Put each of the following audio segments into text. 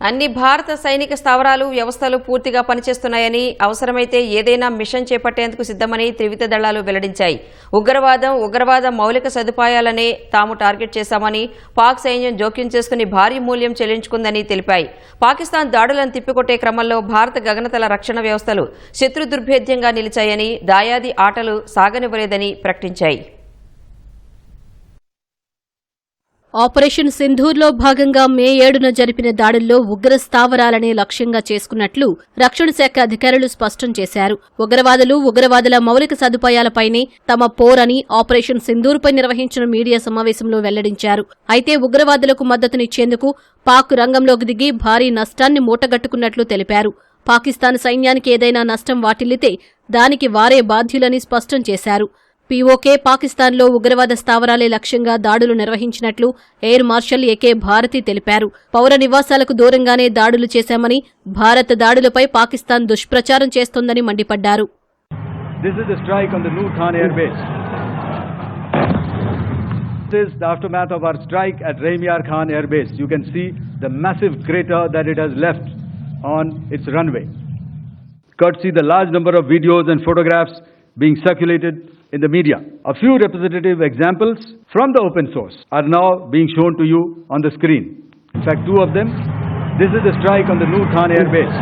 అన్ని భారత సైనిక స్థావరాలు వ్యవస్థలు పూర్తిగా పనిచేస్తున్నాయని అవసరమైతే ఏదైనా మిషన్ చేపట్టేందుకు సిద్దమని త్రివిధ దళాలు వెల్లడించాయి. ఉగ్రవాద మౌలిక సదుపాయాలనే తాము టార్గెట్ చేశామని పాక్ సైన్యం జోక్యం చేసుకుని భారీ మూల్యం చెల్లించుకుందని తెలిపాయి. పాకిస్తాన్ దాడులను తిప్పికొట్టే క్రమంలో భారత గగనతల రక్షణ వ్యవస్థలు శత్రు దుర్భేద్యంగా నిలిచాయని, దాయాది ఆటలు సాగనివ్వలేదని ప్రకటించాయి. ఆపరేషన్ సింధూర్లో భాగంగా మే 7న జరిపిన దాడుల్లో ఉగ్ర స్థావరాలనే లక్ష్యంగా చేసుకున్నట్లు రక్షణ శాఖ అధికారులు స్పష్టం చేశారు. ఉగ్రవాదుల మౌలిక సదుపాయాలపైనే తమ పోరని ఆపరేషన్ సింధూర్పై నిర్వహించిన మీడియా సమావేశంలో వెల్లడించారు. అయితే ఉగ్రవాదులకు మద్దతునిచ్చేందుకు పాక్ రంగంలోకి దిగి భారీ నష్టాన్ని మూటగట్టుకున్నట్లు తెలిపారు. పాకిస్తాన్ సైన్యానికి ఏదైనా నష్టం వాటిల్లితే దానికి వారే బాధ్యులని స్పష్టం చేశారు. పీఓకే పాకిస్తాన్లో ఉగ్రవాద స్థావరాలే లక్ష్యంగా దాడులు నిర్వహించినట్లు ఎయిర్ మార్షల్ ఏకే భారతి తెలిపారు. పౌర నివాసాలకు దూరంగానే దాడులు చేశామని, భారత్ దాడులపై పాకిస్తాన్ దుష్ప్రచారం చేస్తోందని మండిపడ్డారు. This is the strike on the Noor Khan Air Base. This is the aftermath of our strike at Raimiar Khan Air Base. You can see the massive crater that it has left on its runway. Courtesy the large number of videos and photographs being circulated in the media. A few representative examples from the open source are now being shown to you on the screen. In fact, two of them. This is the strike on the Noor Khan Air Base.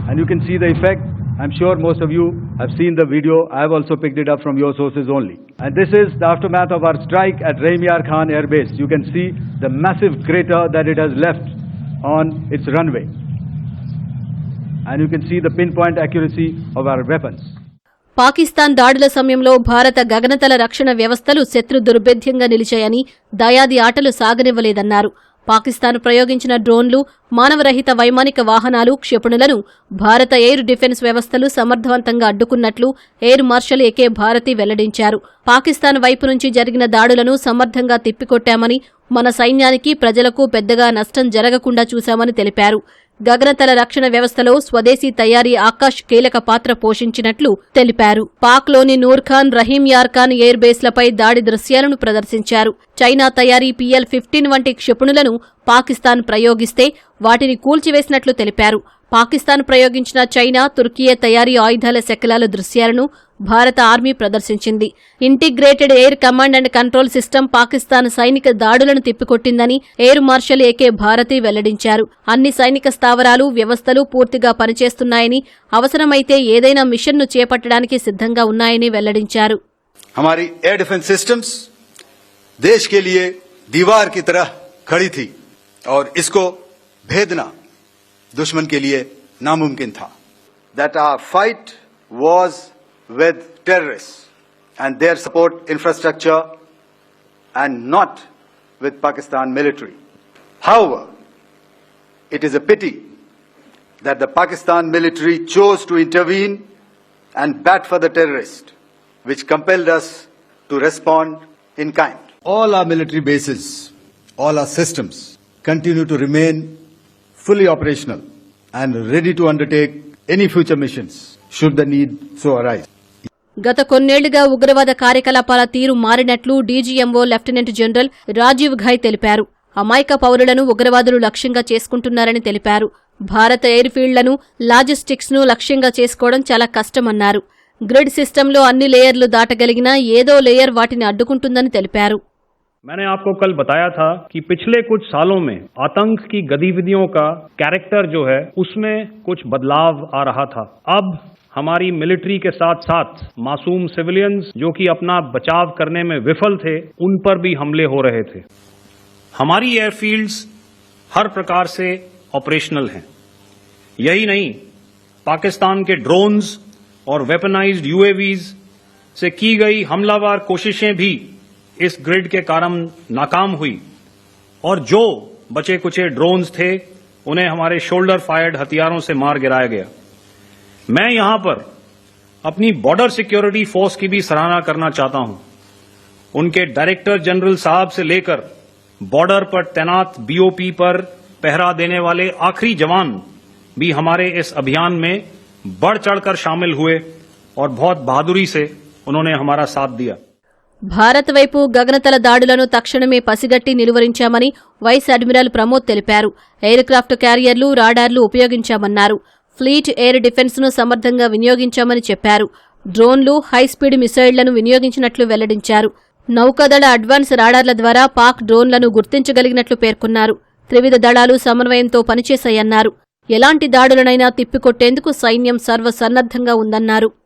And you can see the effect. I'm sure most of you have seen the video. I have also picked it up from your sources only. And this is the aftermath of our strike at Raimiar Khan Air Base. You can see the massive crater that it has left on its runway. And you can see the pinpoint accuracy of our weapons. Pakistan దాడుల సమయంలో భారత గగనతల రక్షణ వ్యవస్థలు శత్రు దుర్భేద్యంగా నిలిచాయని, దాయాది ఆటలు సాగనివ్వలేదన్నారు. పాకిస్తాన్ ప్రయోగించిన డ్రోన్లు, మానవరహిత వైమానిక వాహనాలు, క్షిపణులను భారత ఎయిర్ డిఫెన్స్ వ్యవస్థలు సమర్థవంతంగా అడ్డుకున్నట్లు ఎయిర్ మార్షల్ ఏకే భారతి వెల్లడించారు. పాకిస్తాన్ వైపు నుంచి జరిగిన దాడులను సమర్థంగా తిప్పికొట్టామని, మన సైన్యానికి, ప్రజలకు పెద్దగా నష్టం జరగకుండా చూశామని తెలిపారు. గగనతల రక్షణ వ్యవస్థలో స్వదేశీ తయారీ ఆకాష్ కీలక పాత్ర పోషించినట్లు తెలిపారు. పాక్లోని నూర్ ఖాన్, రహీం యార్ ఖాన్ ఎయిర్ బేస్లపై దాడి దృశ్యాలను ప్రదర్శించారు. చైనా తయారీ PL-15 వంటి క్షిపణులను పాకిస్తాన్ ప్రయోగిస్తే వాటిని కూల్చివేసినట్లు తెలిపారు. పాకిస్తాన్ ప్రయోగించిన చైనా, తుర్కియే తయారీ ఆయుధాల శకలాల దృశ్యాలను భారత ఆర్మీ ప్రదర్శించింది. Integrated air command and control system Pakistan సైనిక దాడులను తిప్పికొట్టిందని ఎయిర్ మార్షల్ ఏకే భారతి వెల్లడించారు. అన్ని సైనిక స్థావరాలు, వ్యవస్థలు పూర్తిగా పనిచేస్తున్నాయని, అవసరమైతే ఏదైనా మిషన్ను చేపట్టడానికి సిద్ధంగా ఉన్నాయని వెల్లడించారు. हमारी एयर डिफेंस सिस्टम्स देश के लिए दीवार की तरह खड़ी थी और इसको भेदना दुश्मन के लिए नामुमकिन था. That our fight was with terrorists and their support infrastructure and not with Pakistan military. However, it is a pity that the Pakistan military chose to intervene and bat for the terrorist, which compelled us to respond in kind. All our military bases, all our systems continue to remain fully operational and ready to undertake any future missions should the need so arise. గత కొన్నేళ్లుగా ఉగ్రవాద కార్యకలాపాల తీరు మారినట్లు DGMO lieutenant general Rajiv Ghai తెలిపారు. అమాయక పౌరులను ఉగ్రవాదులు లక్ష్యంగా చేసుకుంటున్నారని తెలిపారు. భారత ఎయిర్ ఫీల్డ్లను, లాజిస్టిక్స్ ను లక్ష్యంగా చేసుకోవడం చాలా కష్టమన్నారు. గ్రిడ్ సిస్టంలో అన్ని లేయర్లు దాటగలిగినా ఏదో లేయర్ వాటిని అడ్డుకుంటుందని తెలిపారు. मैंने आपको कल बताया था कि पिछले कुछ सालों में आतंक की गतिविधियों का कैरेक्टर जो है उसमें कुछ बदलाव आ रहा था. अब हमारी मिलिट्री के साथ साथ मासूम सिविलियंस जो कि अपना बचाव करने में विफल थे, उन पर भी हमले हो रहे थे. हमारी एयरफील्ड्स हर प्रकार से ऑपरेशनल हैं. यही नहीं, पाकिस्तान के ड्रोन्स और वेपनाइज्ड UAVs से की गई हमलावर कोशिशें भी इस ग्रिड के कारण नाकाम हुई और जो बचे कुचे ड्रोन्स थे उन्हें हमारे शोल्डर फायर्ड हथियारों से मार गिराया गया. मैं यहां पर अपनी बॉर्डर सिक्योरिटी फोर्स की भी सराहना करना चाहता हूं. उनके डायरेक्टर जनरल साहब से लेकर बॉर्डर पर तैनात BOP पर पहरा देने वाले आखिरी जवान भी हमारे इस अभियान में बढ़ चढ़कर शामिल हुए और बहुत बहादुरी से उन्होंने हमारा साथ दिया. భారత్ వైపు గగనతల దాడులను తక్షణమే పసిగట్టి నిలువరించామని వైస్ అడ్మిరల్ ప్రమోద్ తెలిపారు. ఎయిర్ క్రాఫ్ట్ క్యారియర్లు, రాడార్లు ఉపయోగించామన్నారు. ఫ్లీట్ ఎయిర్ డిఫెన్స్ను సమర్థంగా వినియోగించామని చెప్పారు. డ్రోన్లు, హైస్పీడ్ మిసైళ్లను వినియోగించినట్లు వెల్లడించారు. నౌకాదళ అడ్వాన్స్ రాడార్ల ద్వారా పాక్ డ్రోన్లను గుర్తించగలిగినట్లు పేర్కొన్నారు. త్రివిధ దళాలు సమన్వయంతో పనిచేశాయన్నారు. ఎలాంటి దాడులనైనా తిప్పికొట్టేందుకు సైన్యం సర్వసన్నద్ధంగా ఉందన్నారు.